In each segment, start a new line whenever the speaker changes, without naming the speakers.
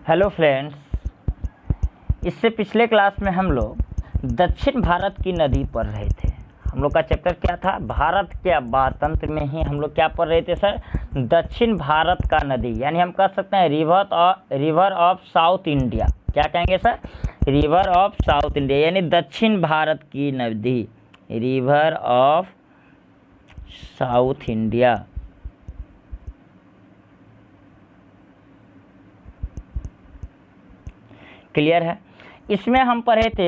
Hello friends, इससे पिछले class में हम लोग दक्षिण भारत की नदी पढ़ रहे थे। हम लोग का चैप्टर क्या था? भारत के अबातंत्र में ही हम लोग क्या पढ़ रहे थे सर? दक्षिण भारत का नदी, यानी हम कह सकते हैं रिवर ऑफ साउथ इंडिया। क्या कहेंगे sir? River of south India, यानी दक्षिण भारत की नदी, river of south India. Clear है? इसमें हम पढ़े थे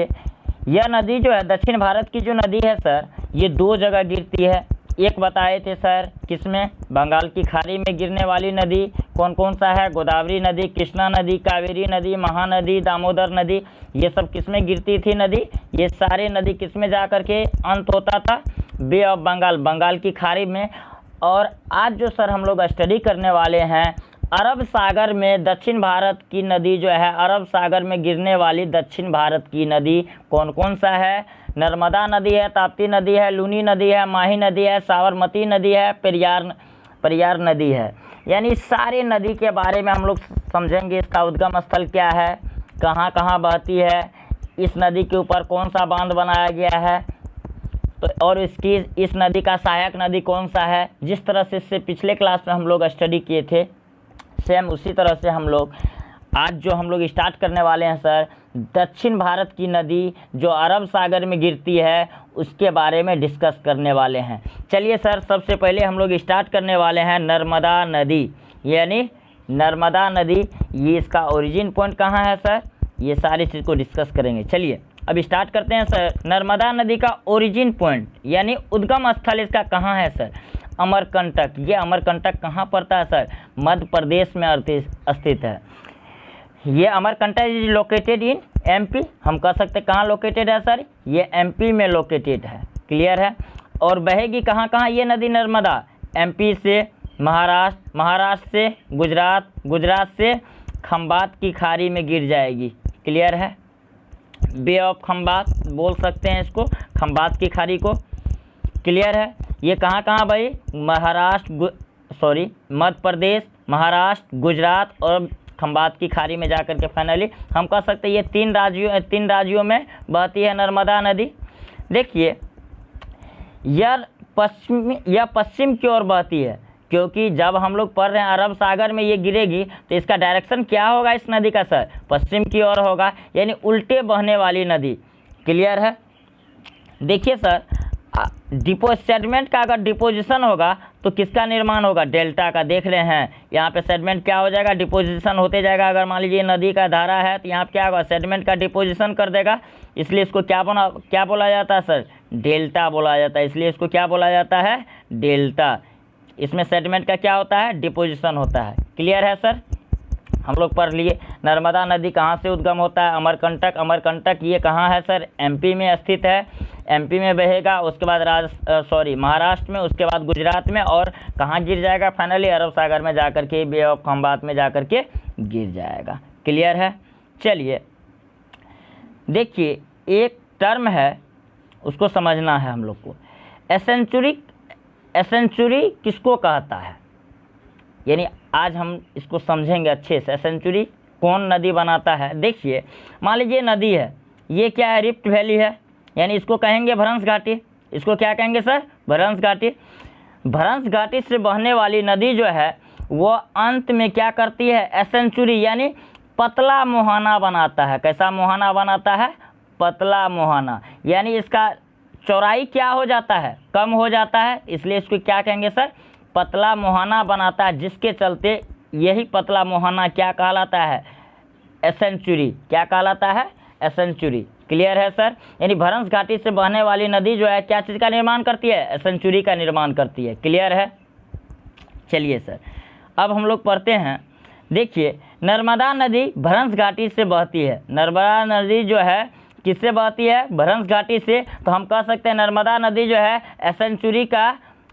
यह नदी जो है, दक्षिण भारत की जो नदी है सर, ये दो जगह गिरती है। एक बताए थे सर किसमें? बंगाल की खाड़ी में गिरने वाली नदी कौन कौन सा है? गोदावरी नदी, कृष्णा नदी, कावेरी नदी, महानदी, दामोदर नदी। ये सब किसमें गिरती थी नदी? ये सारे नदी किसमें जा कर के अंत होता था? बे ऑफ बंगाल, बंगाल की खाड़ी में। और आज जो सर हम लोग स्टडी करने वाले हैं, अरब सागर में दक्षिण भारत की नदी जो है, अरब सागर में गिरने वाली दक्षिण भारत की नदी कौन कौन सा है? नर्मदा नदी है, ताप्ती नदी है, लूनी नदी है, माही नदी है, साबरमती नदी है, पेरियार नदी है। यानी सारे नदी के बारे में हम लोग समझेंगे। इसका उद्गम स्थल क्या है, कहाँ कहाँ बहती है, इस नदी के ऊपर कौन सा बांध बनाया गया है, तो और इस नदी का सहायक नदी कौन सा है। जिस तरह से इससे पिछले क्लास में हम लोग स्टडी किए थे, सेम उसी तरह से हम लोग आज जो हम लोग स्टार्ट करने वाले हैं सर, दक्षिण भारत की नदी जो अरब सागर में गिरती है उसके बारे में डिस्कस करने वाले हैं। चलिए सर, सबसे पहले हम लोग स्टार्ट करने वाले हैं नर्मदा नदी। यानी नर्मदा नदी, ये इसका ओरिजिन पॉइंट कहाँ है सर, ये सारी चीज़ को डिस्कस करेंगे। चलिए अब स्टार्ट करते हैं सर। नर्मदा नदी का ओरिजिन पॉइंट यानी उद्गम स्थल इसका कहाँ है सर? अमरकंटक। ये अमरकंटक कहाँ पड़ता है सर? मध्य प्रदेश में स्थित है। ये Amarkantak is located in MP. हम कह सकते कहाँ लोकेटेड है सर? ये एमपी में लोकेटेड है। क्लियर है? और बहेगी कहाँ कहाँ ये नदी नर्मदा? एमपी से महाराष्ट्र, महाराष्ट्र से गुजरात, गुजरात से खंबात की खाड़ी में गिर जाएगी। क्लियर है? बे ऑफ खंबात बोल सकते हैं इसको, खंबात की खाड़ी को। क्लियर है? ये कहाँ कहाँ भाई? मध्य प्रदेश, महाराष्ट्र, गुजरात और खंबात की खाड़ी में जाकर के फाइनली हम कह सकते हैं ये तीन राज्यों में बहती है नर्मदा नदी। देखिए यह पश्चिम की ओर बहती है, क्योंकि जब हम लोग पढ़ रहे हैं अरब सागर में ये गिरेगी तो इसका डायरेक्शन क्या होगा इस नदी का सर? पश्चिम की ओर होगा, यानी उल्टे बहने वाली नदी। क्लियर है? देखिए सर, सेडमेंट का अगर डिपोजिशन होगा तो किसका निर्माण होगा? डेल्टा का। देख रहे हैं यहाँ पे सेडमेंट क्या हो जाएगा? डिपोजिशन होते जाएगा। अगर मान लीजिए नदी का धारा है तो यहाँ पे क्या होगा? सेडमेंट का डिपोजिशन कर देगा। इसलिए इसको क्या बोला जाता है सर? डेल्टा बोला जाता है। इसलिए इसको क्या बोला जाता है? डेल्टा। इसमें सेडमेंट का क्या होता है? डिपोजिशन होता है। क्लियर है सर? हम लोग पढ़ लिए नर्मदा नदी कहाँ से उद्गम होता है? अमरकंटक। अमरकंटक ये कहाँ है सर? एमपी में स्थित है। एमपी में बहेगा, उसके बाद महाराष्ट्र में, उसके बाद गुजरात में, और कहाँ गिर जाएगा फाइनली? अरब सागर में जाकर के, बे ऑफ खंबात में जाकर के गिर जाएगा। क्लियर है? चलिए देखिए, एक टर्म है उसको समझना है हम लोग को। एसेंचुरी किसको कहता है? यानी आज हम इसको समझेंगे अच्छे से। एसेंचुरी कौन नदी बनाता है? देखिए मान लीजिए नदी है, ये क्या है? रिफ्ट वैली है, यानी इसको कहेंगे भ्रंश घाटी। इसको क्या कहेंगे सर? भ्रंश घाटी। भ्रंश घाटी से बहने वाली नदी जो है वो अंत में क्या करती है? एसेंचुरी यानी पतला मुहाना बनाता है। कैसा मुहाना बनाता है? पतला मुहाना। यानी इसका चौड़ाई क्या हो जाता है? कम हो जाता है। इसलिए इसको क्या कहेंगे सर? पतला मुहाना बनाता है, जिसके चलते यही पतला मुहाना क्या कहलाता है? एसेंचुरी। क्या कहलाता है? एसेंचुरी। क्लियर है सर? यानी भ्रंश घाटी से बहने वाली नदी जो है क्या चीज़ का निर्माण करती है? एसेंचुरी का निर्माण करती है। क्लियर है? चलिए सर, अब हम लोग पढ़ते हैं। देखिए नर्मदा नदी भ्रंश घाटी से बहती है। नर्मदा नदी जो है किससे बहती है? भ्रंश घाटी से। तो हम कह सकते हैं नर्मदा नदी जो है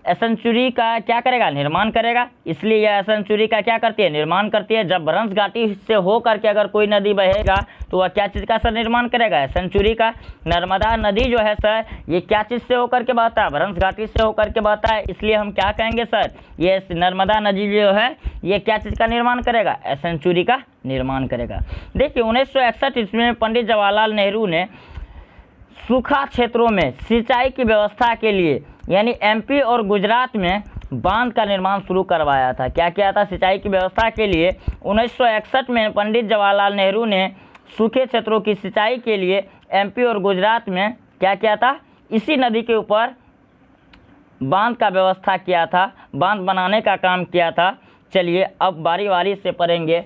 एसेंचुरी का क्या करेगा, निर्माण करेगा। इसलिए यह एसेंचुरी का क्या करती है, निर्माण करती है। जब भ्रंश घाटी से हो करके अगर कोई नदी बहेगा तो वह क्या चीज़ का सर निर्माण करेगा, एसेंचुरी का। नर्मदा नदी जो है सर ये क्या चीज़ से होकर के बहता है, भ्रंश घाटी से होकर के बहता है। इसलिए हम क्या कहेंगे सर, ये नर्मदा नदी जो है ये क्या चीज़ का निर्माण करेगा, एसेंचुरी का निर्माण करेगा। देखिए 1961 ईस्वी में पंडित जवाहरलाल नेहरू ने सूखा क्षेत्रों में सिंचाई की व्यवस्था के लिए यानी एमपी और गुजरात में बांध का निर्माण शुरू करवाया था। क्या किया था, सिंचाई की व्यवस्था के लिए 1961 में पंडित जवाहरलाल नेहरू ने सूखे क्षेत्रों की सिंचाई के लिए एमपी और गुजरात में क्या किया था, इसी नदी के ऊपर बांध का व्यवस्था किया था, बांध बनाने का काम किया था। चलिए अब बारी बारी से पढ़ेंगे।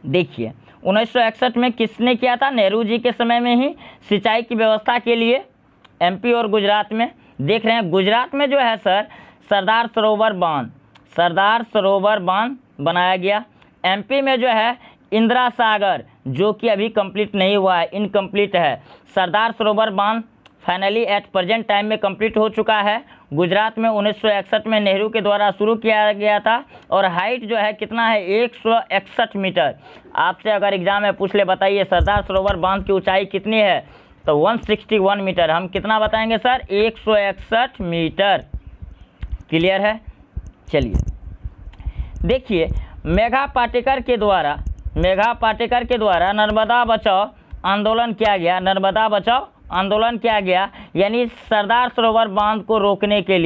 देखिए 1961 में किसने किया था, नेहरू जी के समय में ही सिंचाई की व्यवस्था के लिए एमपी और गुजरात में। देख रहे हैं गुजरात में जो है सर सरदार सरोवर बांध बनाया गया। एमपी में जो है इंदिरा सागर जो कि अभी कंप्लीट नहीं हुआ है, इनकम्प्लीट है। सरदार सरोवर बांध फाइनली एट प्रेजेंट टाइम में कंप्लीट हो चुका है। गुजरात में 1961 में नेहरू के द्वारा शुरू किया गया था और हाइट जो है कितना है, 161 मीटर। आपसे अगर एग्जाम में पूछ ले बताइए सरदार सरोवर बांध की ऊंचाई कितनी है, तो 161 मीटर। हम कितना बताएंगे सर, 161 मीटर। क्लियर है। चलिए देखिए मेघा पाटेकर के द्वारा नर्मदा बचाओ आंदोलन किया गया। नर्मदा बचाओ आंदोलन किया गया यानी सरदार सरोवर बांध को रोकने के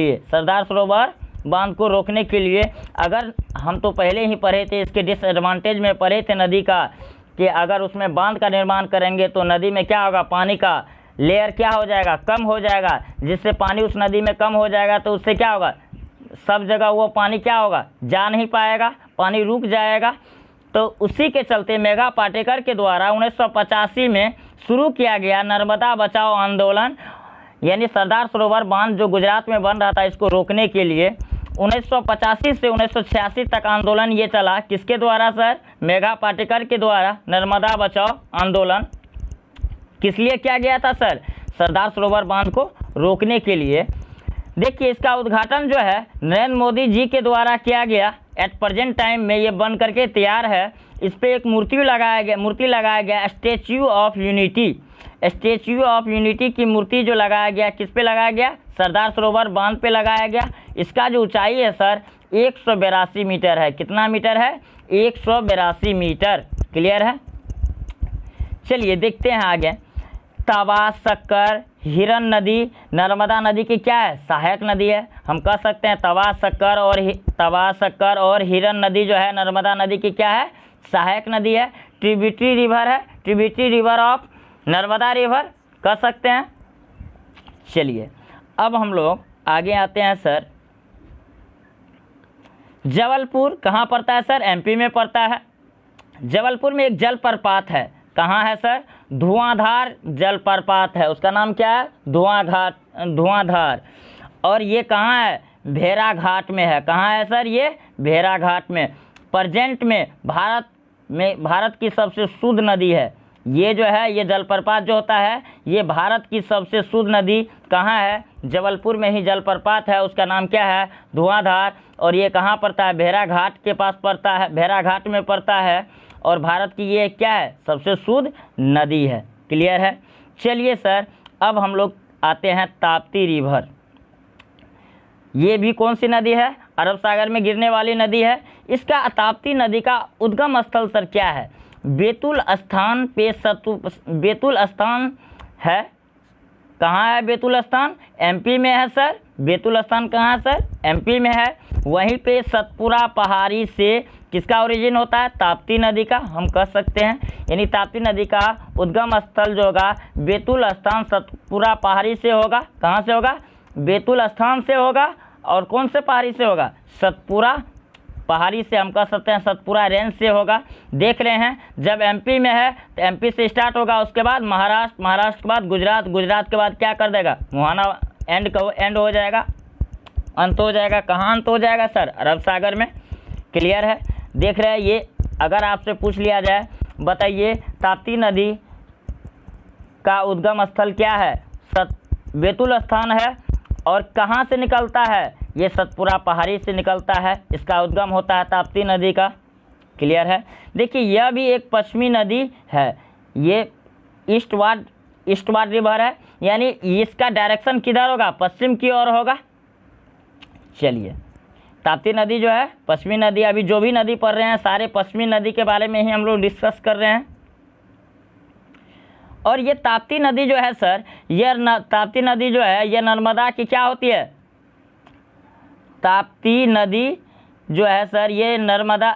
लिए। अगर हम तो पहले ही पढ़े थे, इसके डिसएडवांटेज में पढ़े थे नदी का, कि अगर उसमें बांध का निर्माण करेंगे तो नदी में क्या होगा, पानी का लेयर क्या हो जाएगा, कम हो जाएगा। जिससे पानी उस नदी में कम हो जाएगा तो उससे क्या होगा, सब जगह वो पानी क्या होगा, जा नहीं पाएगा, पानी रुक जाएगा। तो उसी के चलते मेघा पाटेकर के द्वारा 1985 में शुरू किया गया नर्मदा बचाओ आंदोलन, यानी सरदार सरोवर बांध जो गुजरात में बन रहा था इसको रोकने के लिए 1985 से 1986 तक आंदोलन ये चला। किसके द्वारा सर, मेघा पाटेकर के द्वारा नर्मदा बचाओ आंदोलन। किस लिए किया गया था सर, सरदार सरोवर बांध को रोकने के लिए। देखिए इसका उद्घाटन जो है नरेंद्र मोदी जी के द्वारा किया गया। एट प्रेजेंट टाइम में ये बन करके तैयार है। इस पर एक मूर्ति लगाया गया स्टैच्यू ऑफ यूनिटी की मूर्ति जो लगाया गया, किस पे लगाया गया, सरदार सरोवर बांध पे लगाया गया। इसका जो ऊंचाई है सर 182 मीटर है। कितना मीटर है, 182 मीटर। क्लियर है। चलिए देखते हैं आगे। तवा, शक्कर, हिरन नदी नर्मदा नदी की क्या है, सहायक नदी है। हम कह सकते हैं तवा, शक्कर और हिरन नदी जो है नर्मदा नदी की क्या है, सहायक नदी है। Tributary river of Narmada river कह सकते हैं। चलिए अब हम लोग आगे आते हैं सर। जबलपुर कहाँ पड़ता है सर, एमपी में पड़ता है। जबलपुर में एक जलप्रपात है, कहाँ है सर, धुआंधार जलप्रपात है। उसका नाम क्या है, धुआंधार। और ये कहाँ है, भेड़ाघाट में है। कहाँ है सर, ये भेड़ाघाट में। प्रेजेंट में भारत की सबसे शुद्ध नदी है। ये जो है ये जलप्रपात जो होता है ये भारत की सबसे शुद्ध नदी कहाँ है, जबलपुर में ही जलप्रपात है। उसका नाम क्या है, धुआंधार। और ये कहाँ पड़ता है, भेड़ाघाट के पास पड़ता है, भेड़ाघाट में पड़ता है। और भारत की ये क्या है, सबसे शुद्ध नदी है। क्लियर है। चलिए सर अब हम लोग आते हैं ताप्ती रिवर। ये भी कौन सी नदी है, अरब सागर में गिरने वाली नदी है। इसका ताप्ती नदी का उद्गम स्थल सर क्या है, बेतुल स्थान है। कहाँ है बेतुल स्थान, एमपी में है सर। बेतुल स्थान कहाँ है सर, एमपी में है। वहीं पे सतपुरा पहाड़ी से किसका ओरिजिन होता है, ताप्ती नदी का, हम कह सकते हैं। यानी ताप्ती नदी का उद्गम स्थल जो होगा बेतुल स्थान सतपुरा पहाड़ी से होगा। कहाँ से होगा, बेतुल स्थान से होगा। और कौन से पहाड़ी से होगा, सतपुरा पहाड़ी से, हम कह सकते हैं सतपुरा रेंज से होगा। देख रहे हैं जब एमपी में है तो एमपी से स्टार्ट होगा, उसके बाद महाराष्ट्र के बाद गुजरात के बाद क्या कर देगा, मुहाना एंड हो जाएगा, अंत हो जाएगा। कहाँ अंत हो जाएगा सर, अरब सागर में। क्लियर है। देख रहे हैं ये अगर आपसे पूछ लिया जाए बताइए ताप्ती नदी का उद्गम स्थल क्या है, बेतुल स्थान है। और कहाँ से निकलता है? ये सतपुरा पहाड़ी से निकलता है। इसका उद्गम होता है ताप्ती नदी का। क्लियर है? देखिए यह भी एक पश्चिमी नदी है। ये ईस्टवार्ड रिवर है, यानी इसका डायरेक्शन किधर होगा? पश्चिम की ओर होगा। चलिए, ताप्ती नदी जो है पश्चिमी नदी, अभी जो भी नदी पढ़ रहे हैं सारे पश्चिमी नदी के बारे में ही हम लोग डिस्कस कर रहे हैं। और ये ताप्ती नदी जो है सर, ताप्ती नदी जो है ये नर्मदा की क्या होती है? ताप्ती नदी जो है सर ये नर्मदा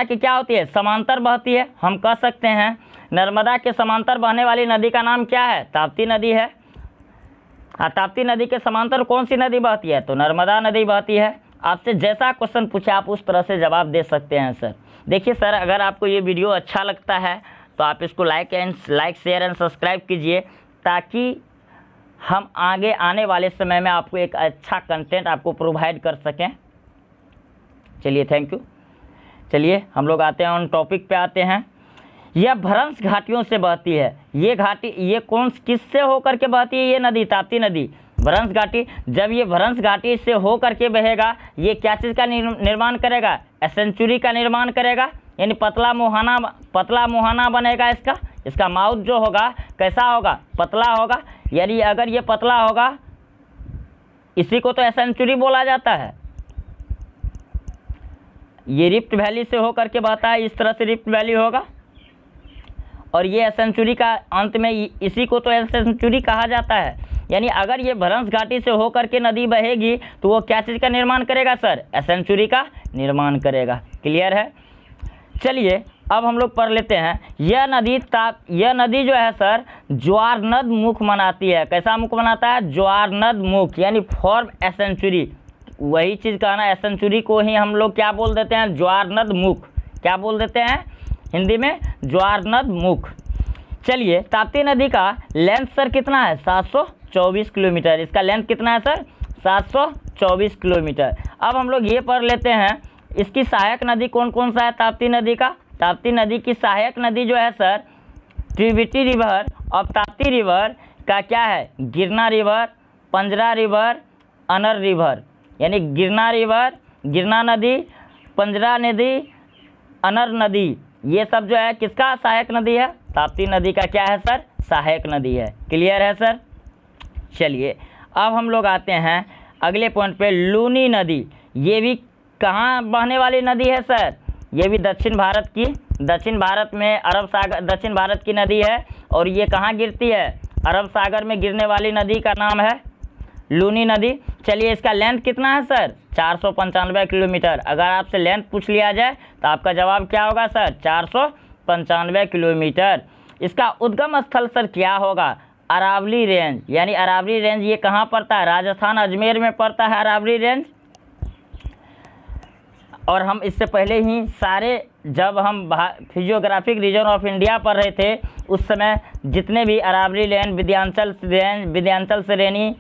की क्या होती है? समांतर बहती है। हम कह सकते हैं नर्मदा के समांतर बहने वाली नदी का नाम क्या है? ताप्ती नदी है। ताप्ती नदी के समांतर कौन सी नदी बहती है? तो नर्मदा नदी बहती है। आपसे जैसा क्वेश्चन पूछा आप उस तरह से जवाब दे सकते हैं सर। देखिए सर, अगर आपको ये वीडियो अच्छा लगता है तो आप इसको लाइक शेयर एंड सब्सक्राइब कीजिए, ताकि हम आगे आने वाले समय में आपको एक अच्छा कंटेंट आपको प्रोवाइड कर सकें। चलिए, थैंक यू। चलिए हम लोग आते हैं, ऑन टॉपिक पे आते हैं। यह भ्रंश घाटियों से बहती है। ये घाटी ये किससे होकर के बहती है? ये नदी ताप्ती नदी भ्रंश घाटी। जब ये भ्रंश घाटी से होकर के बहेगा, ये क्या चीज़ का निर्माण करेगा? एसेंचुरी का निर्माण करेगा, यानी पतला मुहाना बनेगा। इसका माउथ जो होगा कैसा होगा? पतला होगा। यानी अगर ये पतला होगा, इसी को तो एसेंचुरी बोला जाता है। ये रिफ्ट वैली से होकर के बहता है, इस तरह से रिफ्ट वैली होगा, और ये एसेंचुरी का अंत में इसी को तो एसेंचुरी कहा जाता है। यानी अगर ये भ्रंश घाटी से होकर के नदी बहेगी तो वो क्या चीज़ का निर्माण करेगा सर? एसेंचुरी का निर्माण करेगा। क्लियर है? चलिए अब हम लोग पढ़ लेते हैं। यह नदी जो है सर ज्वारनद मुख बनाती है। कैसा मुख बनाता है? ज्वारनद मुख, यानी फॉर्म एसेंचुरी। वही चीज़ कहना, एसेंचुरी को ही हम लोग क्या बोल देते हैं? ज्वारनद मुख। क्या बोल देते हैं हिंदी में? ज्वारनद मुख। चलिए, ताप्ती नदी का लेंथ सर कितना है? 724 किलोमीटर। इसका लेंथ कितना है सर? 724 किलोमीटर। अब हम लोग ये पढ़ लेते हैं, इसकी सहायक नदी कौन कौन सा है ताप्ती नदी का? ताप्ती नदी की सहायक नदी जो है sir, tributary river of Tapti river का क्या है? गिरना रिवर, पंजरा रिवर, अनर रिवर। यानी गिरना नदी, पंजरा नदी, अनर नदी, ये सब जो है किसका सहायक नदी है? ताप्ती नदी का क्या है सर? सहायक नदी है। क्लियर है सर? चलिए अब हम लोग आते हैं अगले पॉइंट पे। लूनी नदी, ये भी कहाँ बहने वाली नदी है सर? ये भी दक्षिण भारत में दक्षिण भारत की नदी है, और ये कहाँ गिरती है? अरब सागर में गिरने वाली नदी का नाम है लूनी नदी। चलिए, इसका लेंथ कितना है सर? 495 किलोमीटर। अगर आपसे लेंथ पूछ लिया जाए तो आपका जवाब क्या होगा सर? 495 किलोमीटर। इसका उद्गम स्थल सर क्या होगा? अरावली रेंज। यानी अरावली रेंज ये कहाँ पड़ता है? राजस्थान अजमेर में पड़ता है अरावली रेंज। और हम इससे पहले ही जब हम फिजियोग्राफिक रीजन ऑफ इंडिया पढ़ रहे थे, उस समय जितने भी अरावली रेंज, विंध्याचल श्रेणी,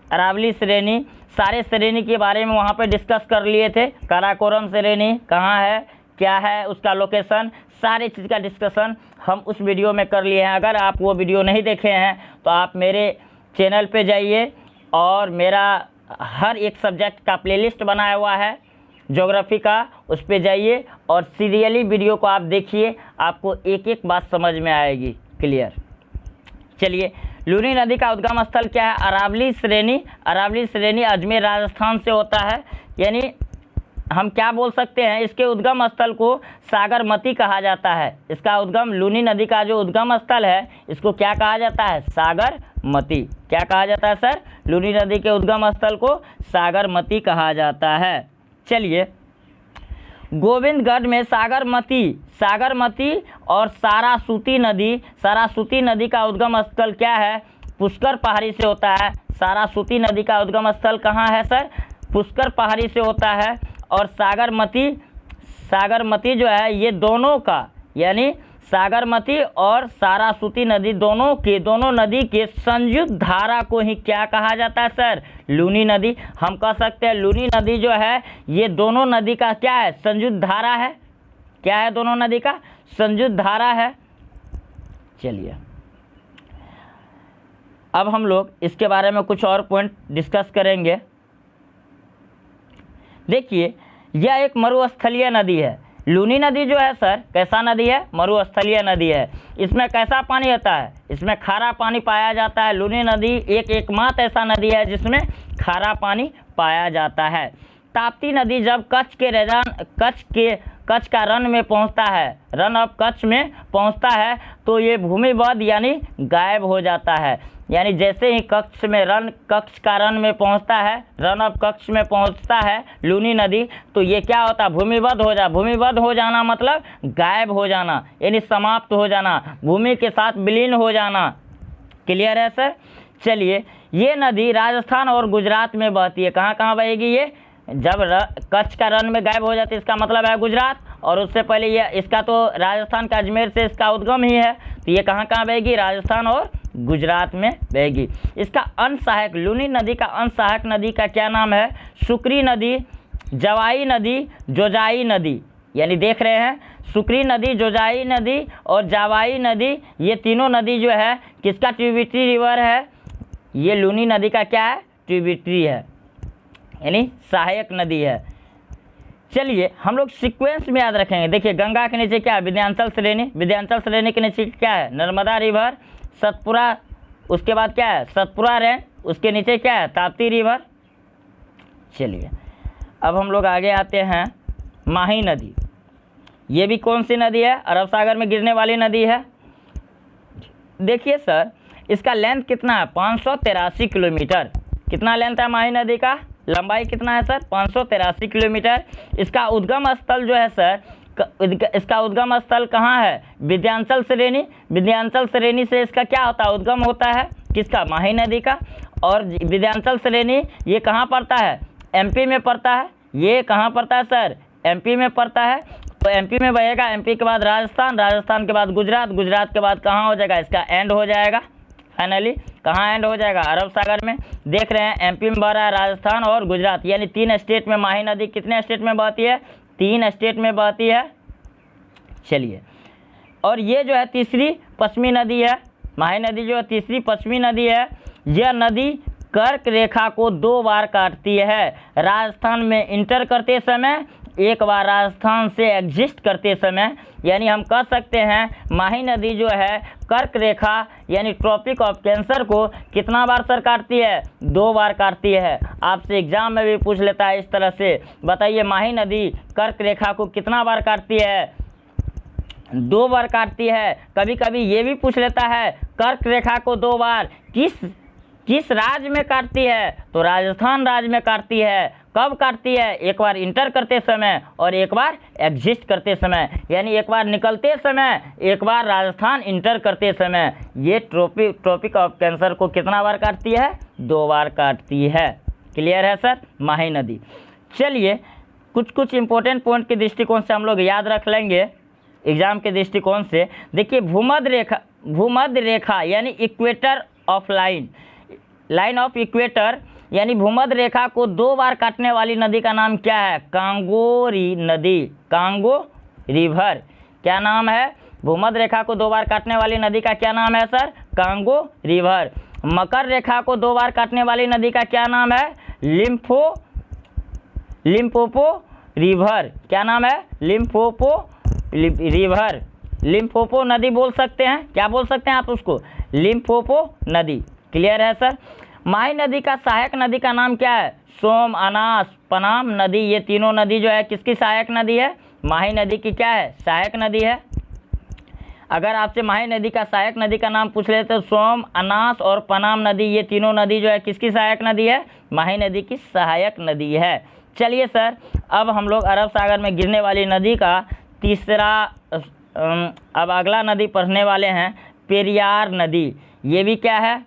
अरावली श्रेणी, सारे श्रेणी के बारे में वहाँ पे डिस्कस कर लिए थे। काराकोरम श्रेणी कहाँ है, क्या है उसका लोकेशन, सारी चीज़ का डिस्कशन हम उस वीडियो में कर लिए हैं। अगर आप वो वीडियो नहीं देखे हैं तो आप मेरे चैनल पे जाइए, और मेरा हर एक सब्जेक्ट का प्लेलिस्ट बनाया हुआ है ज्योग्राफी का, उस पे जाइए और सीरियली वीडियो को आप देखिए, आपको एक एक बात समझ में आएगी। क्लियर? चलिए, लूनी नदी का उद्गम स्थल क्या है? अरावली श्रेणी अजमेर राजस्थान से होता है। यानी हम क्या बोल सकते हैं, इसके उद्गम स्थल को सागरमती कहा जाता है। इसका उद्गम, लूनी नदी का जो उद्गम स्थल है, इसको क्या कहा जाता है? सागरमती। क्या कहा जाता है सर? लूनी नदी के उद्गम स्थल को सागरमती कहा जाता है। चलिए, गोविंदगढ़ में सागरमती और सारासूती नदी का उद्गम स्थल क्या है? पुष्कर पहाड़ी से होता है। सारासूती नदी का उद्गम स्थल कहाँ है सर? पुष्कर पहाड़ी से होता है। और सागरमती जो है, ये दोनों का, यानी सागरमती और सारासूती नदी दोनों नदी के संयुक्त धारा को ही क्या कहा जाता है सर? लूनी नदी। हम कह सकते हैं लूनी नदी जो है, ये दोनों नदी का क्या है? संयुक्त धारा है। क्या है? दोनों नदी का संयुक्त धारा है। चलिए, अब हम लोग इसके बारे में कुछ और पॉइंट डिस्कस करेंगे। देखिए, यह एक मरुस्थलीय नदी है। लूनी नदी जो है सर कैसा नदी है? मरुस्थलीय नदी है। इसमें कैसा पानी आता है? इसमें खारा पानी पाया जाता है। लूनी नदी एकमात्र ऐसा नदी है जिसमें खारा पानी पाया जाता है। ताप्ती नदी जब कच्छ का रन में पहुंचता है, रन ऑफ कच्छ में पहुंचता है, तो ये भूमिबद्ध यानी गायब हो जाता है। यानी जैसे ही कच्छ का रन में पहुंचता है, रन ऑफ कच्छ में पहुंचता है लूनी नदी, तो ये क्या होता है? भूमिबद्ध हो जाना मतलब गायब हो जाना, यानी समाप्त हो जाना, भूमि के साथ विलीन हो जाना। क्लियर है सर? चलिए, ये नदी राजस्थान और गुजरात में बहती है। कहाँ कहाँ बहेगी ये? जब कच्छ का रन में गायब हो जाती है, इसका मतलब है गुजरात, और उससे पहले ये इसका तो राजस्थान का अजमेर से इसका उद्गम ही है, तो ये कहाँ कहाँ बहेगी? राजस्थान और गुजरात में बहेगी। इसका अंश सहायक, लूनी नदी का अंश सहायक नदी का क्या नाम है? सुकरी नदी, जवाई नदी, जोजाई नदी। यानी देख रहे हैं, सुकरी नदी, जोजाई नदी और जावाई नदी, ये तीनों नदी जो है किसका ट्रिब्यूटरी रिवर है? ये लूनी नदी का क्या है? ट्रिब्यूटरी है, यानी सहायक नदी है। चलिए, हम लोग सीक्वेंस में याद रखेंगे। देखिए, गंगा के नीचे क्या है? विंध्याचल श्रेणी, विंध्याचल श्रेणी के नीचे क्या है? नर्मदा रिवर, सतपुरा, उसके बाद क्या है? सतपुरा रेंज, उसके नीचे क्या है? ताप्ती रिवर। चलिए, अब हम लोग आगे आते हैं। माही नदी, ये भी कौन सी नदी है? अरब सागर में गिरने वाली नदी है। देखिए सर, इसका लेंथ कितना है? 583 किलोमीटर। कितना लेंथ है माही नदी का? लंबाई कितना है सर? 583 किलोमीटर। इसका उद्गम स्थल जो है सर, इसका उद्गम स्थल कहाँ है? विंध्याचल श्रेणी। विंध्याचल श्रेणी से इसका क्या होता है? उद्गम होता है किसका? माही नदी का। और विंध्याचल श्रेणी ये कहाँ पड़ता है? एमपी में पड़ता है। ये कहाँ पड़ता है सर? एमपी में पड़ता है। तो एमपी में बहेगा, एमपी के बाद राजस्थान, राजस्थान के बाद गुजरात, गुजरात के बाद कहाँ हो जाएगा? इसका एंड हो जाएगा। फाइनली कहाँ एंड हो जाएगा? अरब सागर में। देख रहे हैं, एमपी में बह रहा है, राजस्थान और गुजरात, यानी 3 स्टेट में माही नदी कितने स्टेट में बहती है? 3 स्टेट में बहती है। चलिए, और ये जो है तीसरी पश्चिमी नदी है। माही नदी जो है तीसरी पश्चिमी नदी है। यह नदी कर्क रेखा को 2 बार काटती है। राजस्थान में इंटर करते समय, एक बार राजस्थान से एग्जिस्ट करते समय। यानी हम कह सकते हैं माही नदी जो है कर्क रेखा यानी ट्रॉपिक ऑफ कैंसर को कितना बार सर काटती है? 2 बार काटती है। आपसे एग्जाम में भी पूछ लेता है इस तरह से, बताइए माही नदी कर्क रेखा को कितना बार काटती है? 2 बार काटती है। कभी कभी ये भी पूछ लेता है कर्क रेखा को 2 बार किस राज्य में काटती है? तो राजस्थान राज्य में काटती है। कब काटती है? एक बार इंटर करते समय और एक बार एग्जिस्ट करते समय, यानी एक बार निकलते समय, एक बार राजस्थान इंटर करते समय। ये ट्रॉपिक ऑफ कैंसर को कितना बार काटती है? 2 बार काटती है। क्लियर है सर? माही नदी। चलिए, कुछ इंपॉर्टेंट पॉइंट के दृष्टिकोण से हम लोग याद रख लेंगे एग्जाम के दृष्टिकोण से। देखिए, भूमध्य रेखा यानी equator of line of equator यानी भूमध्य रेखा को 2 बार काटने वाली नदी का नाम क्या है? कांगो नदी, कांगो रिवर। क्या नाम है? भूमध्य रेखा को 2 बार काटने वाली नदी का क्या नाम है सर? Congo river. मकर रेखा को 2 बार काटने वाली नदी का क्या नाम है? Limpopo river. क्या नाम है? Limpopo river. लिम्पोपो नदी बोल सकते हैं। क्या बोल सकते हैं आप उसको? लिम्पोपो नदी। क्लियर है सर? माही नदी का सहायक नदी का नाम क्या है? सोम, अनास, पनाम नदी। ये तीनों नदी जो है किसकी सहायक नदी है? माही नदी की क्या है? सहायक नदी है। अगर आपसे माही नदी का सहायक नदी का नाम पूछ ले तो सोम, अनास और पनाम नदी, ये तीनों नदी जो है किसकी सहायक नदी है? माही नदी की सहायक नदी है। चलिए सर, अब हम लोग अरब सागर में गिरने वाली नदी का तीसरा अब अगला नदी पढ़ने वाले हैं, पेरियार नदी। ये भी क्या है?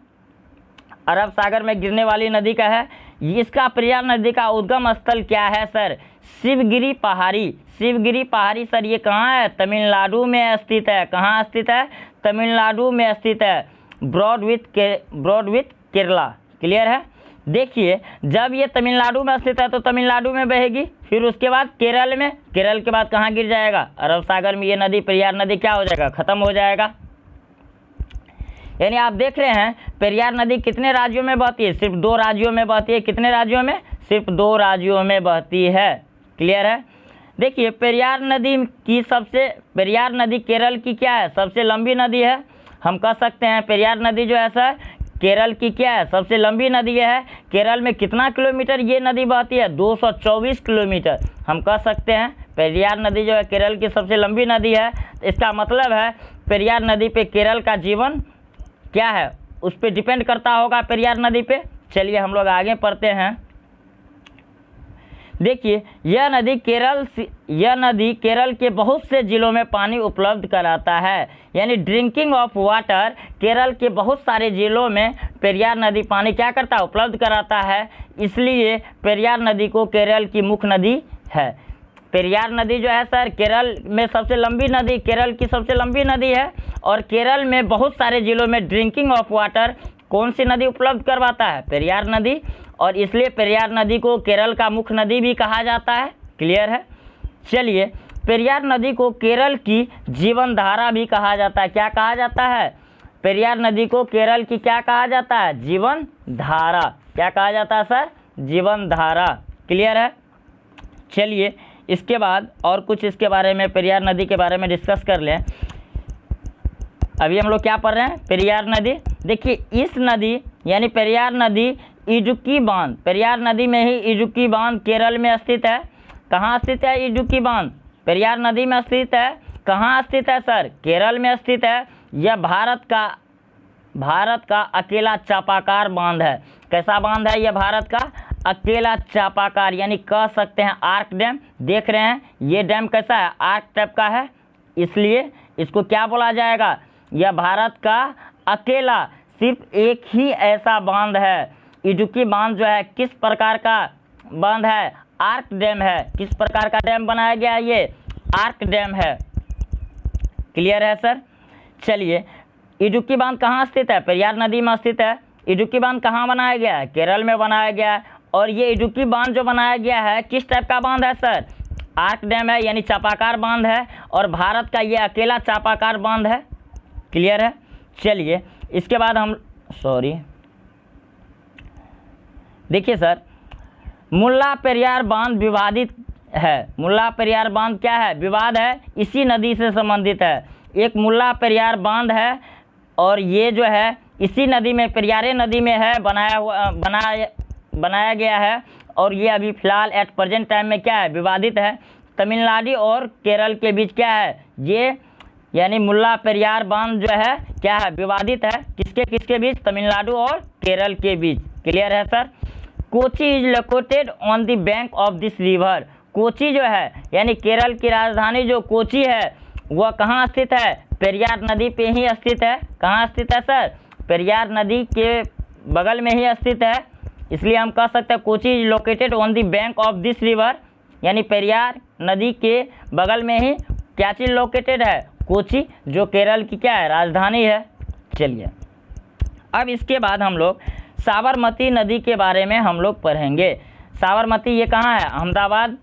अरब सागर में गिरने वाली नदी का है। इसका पेरियार नदी का उद्गम स्थल क्या है सर? शिवगिरी पहाड़ी। शिवगिरी पहाड़ी सर ये कहाँ है? तमिलनाडु में स्थित है। कहाँ स्थित है? तमिलनाडु में स्थित है। Broad with Kerala. क्लियर है? देखिए, जब ये तमिलनाडु में स्थित है तो तमिलनाडु में बहेगी, फिर उसके बाद केरल में, केरल के बाद कहाँ गिर जाएगा? अरब सागर में। ये नदी पेरियार नदी क्या हो जाएगा? खत्म हो जाएगा। यानी आप देख रहे हैं पेरियार नदी कितने राज्यों में बहती है? सिर्फ 2 राज्यों में बहती है। कितने राज्यों में? सिर्फ 2 राज्यों में बहती है। क्लियर है? देखिए पेरियार नदी केरल की क्या है? सबसे लंबी नदी है। हम कह सकते हैं पेरियार नदी जो है सर केरल की क्या है? सबसे लंबी नदी है। केरल में कितना किलोमीटर ये नदी बहती है? 224 किलोमीटर। हम कह सकते हैं पेरियार नदी जो है केरल की सबसे लंबी नदी है। इसका मतलब है पेरियार नदी पे केरल का जीवन क्या है, उस पर डिपेंड करता होगा पेरियार नदी पे। चलिए हम लोग आगे पढ़ते हैं। देखिए यह नदी केरल के बहुत से जिलों में पानी उपलब्ध कराता है। यानी ड्रिंकिंग ऑफ वाटर केरल के बहुत सारे जिलों में पेरियार नदी पानी क्या करता है? उपलब्ध कराता है। इसलिए पेरियार नदी को केरल की मुख्य नदी है। पेरियार नदी जो है सर केरल में सबसे लंबी नदी, केरल की सबसे लंबी नदी है। और केरल में बहुत सारे जिलों में ड्रिंकिंग ऑफ वाटर कौन सी नदी उपलब्ध करवाता है? पेरियार नदी। और इसलिए पेरियार नदी को केरल का मुख्य नदी भी कहा जाता है। क्लियर है? चलिए पेरियार नदी को केरल की जीवन धारा भी कहा जाता है। क्या कहा जाता है? पेरियार नदी को केरल की क्या कहा जाता है? जीवन धारा। क्या कहा जाता है सर? जीवन धारा। क्लियर है? चलिए इसके बाद और कुछ इसके बारे में पेरियार नदी के बारे में डिस्कस कर लें। अभी हम लोग क्या पढ़ रहे हैं? पेरियार नदी। देखिए इस नदी यानी पेरियार नदी इडुक्की बांध, पेरियार नदी में ही इडुक्की बांध केरल में स्थित है। कहाँ स्थित है इडुक्की बांध? पेरियार नदी में स्थित है। कहाँ स्थित है सर? केरल में स्थित है। यह भारत का अकेला चापाकार बांध है। कैसा बांध है यह? भारत का अकेला चापाकार, यानी कह सकते हैं आर्क डैम। देख रहे हैं ये डैम कैसा है? आर्क टाइप का है। इसलिए इसको क्या बोला जाएगा? यह भारत का अकेला सिर्फ एक ही ऐसा बांध है। इडुक्की बांध जो है किस प्रकार का बांध है? आर्क डैम है। किस प्रकार का डैम बनाया गया है? ये आर्क डैम है। क्लियर है सर? चलिए इडुक्की बांध कहाँ स्थित है? पेरियार नदी में स्थित है। इडुक्की बांध कहाँ बनाया गया है? केरल में बनाया गया है। और ये इडुक्की बांध जो बनाया गया है किस टाइप का बांध है सर? आर्क डैम है, यानी चापाकार बांध है। और भारत का ये अकेला चापाकार बांध है। क्लियर है? चलिए इसके बाद हम देखिए सर मुल्ला पेरियार बांध विवादित है। मुल्ला पेरियार बांध क्या है? विवाद है, इसी नदी से संबंधित है। एक मुल्ला पेरियार बांध है और ये जो है इसी नदी में पेरियारे नदी में है बनाया गया है। और ये अभी फ़िलहाल एट प्रेजेंट टाइम में क्या है? विवादित है। तमिलनाडु और केरल के बीच क्या है ये? यानी मुल्ला पेरियार बांध जो है क्या है? विवादित है। किसके किसके बीच? तमिलनाडु और केरल के बीच। क्लियर है sir? Kochi is located on the bank of this river. Kochi जो है यानी केरल की राजधानी जो कोची है वह कहाँ स्थित है? पेरियार नदी पे ही स्थित है। कहाँ स्थित है सर? पेरियार नदी के बगल में ही स्थित है। इसलिए हम कह सकते हैं Kochi is located on the bank of this river, यानी पेरियार नदी के बगल में ही क्या चीज़ लोकेटेड है? कोची, जो केरल की क्या है? राजधानी है। चलिए अब इसके बाद हम लोग साबरमती नदी के बारे में हम लोग पढ़ेंगे। साबरमती ये कहाँ है? अहमदाबाद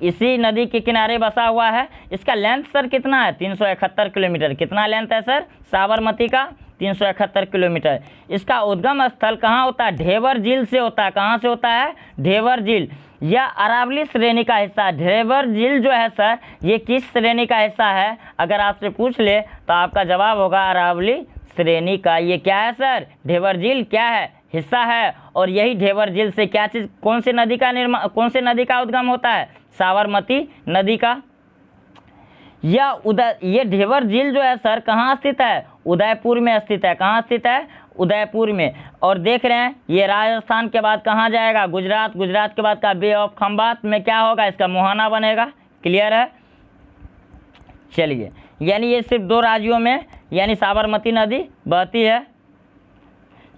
इसी नदी के किनारे बसा हुआ है। इसका लेंथ सर कितना है? 371 किलोमीटर। कितना लेंथ है सर साबरमती का? 371 किलोमीटर। इसका उद्गम स्थल कहाँ होता है? ढेबर झील से होता है। कहाँ से होता है? ढेबर झील। यह अरावली श्रेणी का हिस्सा। ढेबर झील जो है सर ये किस श्रेणी का हिस्सा है? अगर आपसे पूछ ले तो आपका जवाब होगा अरावली श्रेणी का। ये क्या है सर? ढेबर झील क्या है? हिस्सा है। और यही ढेबर झील से क्या चीज़, कौन सी नदी का उद्गम होता है? साबरमती नदी का। ये ढेबर झील जो है सर कहाँ स्थित है? उदयपुर में स्थित है। कहाँ स्थित है? उदयपुर में। और देख रहे हैं ये राजस्थान के बाद कहाँ जाएगा? गुजरात। गुजरात के बाद का बे ऑफ खंबात में क्या होगा? इसका मुहाना बनेगा। क्लियर है? चलिए यानी ये सिर्फ 2 राज्यों में यानी साबरमती नदी बहती है।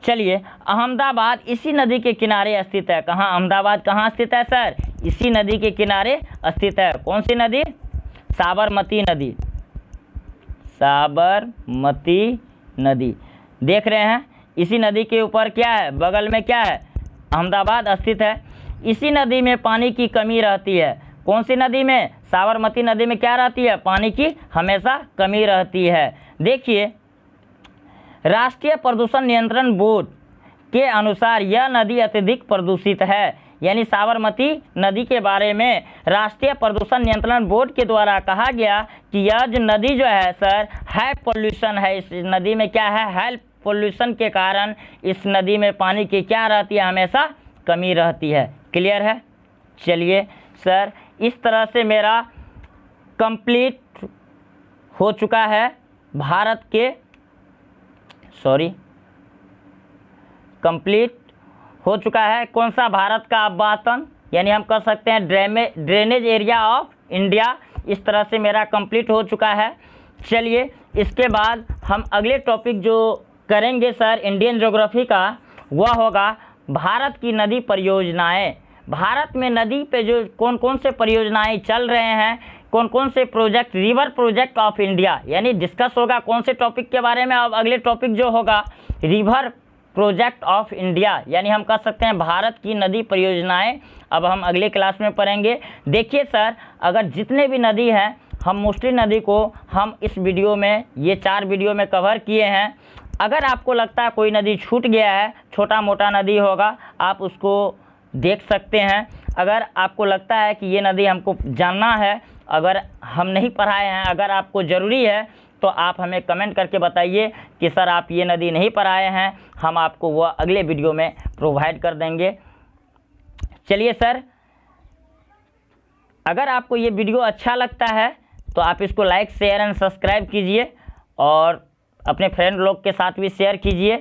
चलिए अहमदाबाद इसी नदी के किनारे स्थित है। कहाँ? अहमदाबाद कहाँ स्थित है सर? इसी नदी के किनारे स्थित है। कौन सी नदी? साबरमती नदी। साबरमती नदी देख रहे हैं इसी नदी के ऊपर क्या है? बगल में क्या है? अहमदाबाद स्थित है। इसी नदी में पानी की कमी रहती है। कौन सी नदी में? साबरमती नदी में क्या रहती है? पानी की हमेशा कमी रहती है। देखिए राष्ट्रीय प्रदूषण नियंत्रण बोर्ड के अनुसार यह नदी अत्यधिक प्रदूषित है। यानी साबरमती नदी के बारे में राष्ट्रीय प्रदूषण नियंत्रण बोर्ड के द्वारा कहा गया कि यह जो नदी जो है सर है पोल्यूशन है। इस नदी में क्या है पोल्यूशन के कारण इस नदी में पानी की क्या रहती है, हमेशा कमी रहती है। क्लियर है। चलिए सर, इस तरह से मेरा कंप्लीट हो चुका है भारत के कंप्लीट हो चुका है कौन सा, भारत का अवबातन, यानी हम कह सकते हैं ड्रेनेज एरिया ऑफ इंडिया। इस तरह से मेरा कंप्लीट हो चुका है। चलिए इसके बाद हम अगले टॉपिक जो करेंगे सर इंडियन ज्योग्राफी का, वह होगा भारत की नदी परियोजनाएं। भारत में नदी पे जो कौन कौन से परियोजनाएं चल रहे हैं, कौन कौन से project, river project of India, यानी डिस्कस होगा कौन से टॉपिक के बारे में। अब अगले टॉपिक जो होगा रिवर प्रोजेक्ट ऑफ इंडिया, यानी हम कह सकते हैं भारत की नदी परियोजनाएं। अब हम अगले क्लास में पढ़ेंगे। देखिए सर, अगर जितने भी नदी हैं, हम मोस्टली नदी को हम इस वीडियो में, ये 4 वीडियो में कवर किए हैं। अगर आपको लगता है कोई नदी छूट गया है, छोटा मोटा नदी होगा, आप उसको देख सकते हैं। अगर आपको लगता है कि ये नदी हमको जानना है, अगर हम नहीं पढ़ाए हैं, अगर आपको ज़रूरी है, तो आप हमें कमेंट करके बताइए कि सर आप ये नदी नहीं पढ़ाए हैं, हम आपको वह अगले वीडियो में प्रोवाइड कर देंगे। चलिए सर, अगर आपको ये वीडियो अच्छा लगता है तो आप इसको लाइक शेयर एंड सब्सक्राइब कीजिए और अपने फ्रेंड लोग के साथ भी शेयर कीजिए।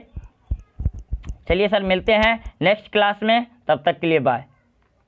चलिए सर, मिलते हैं नेक्स्ट क्लास में, तब तक के लिए बाय।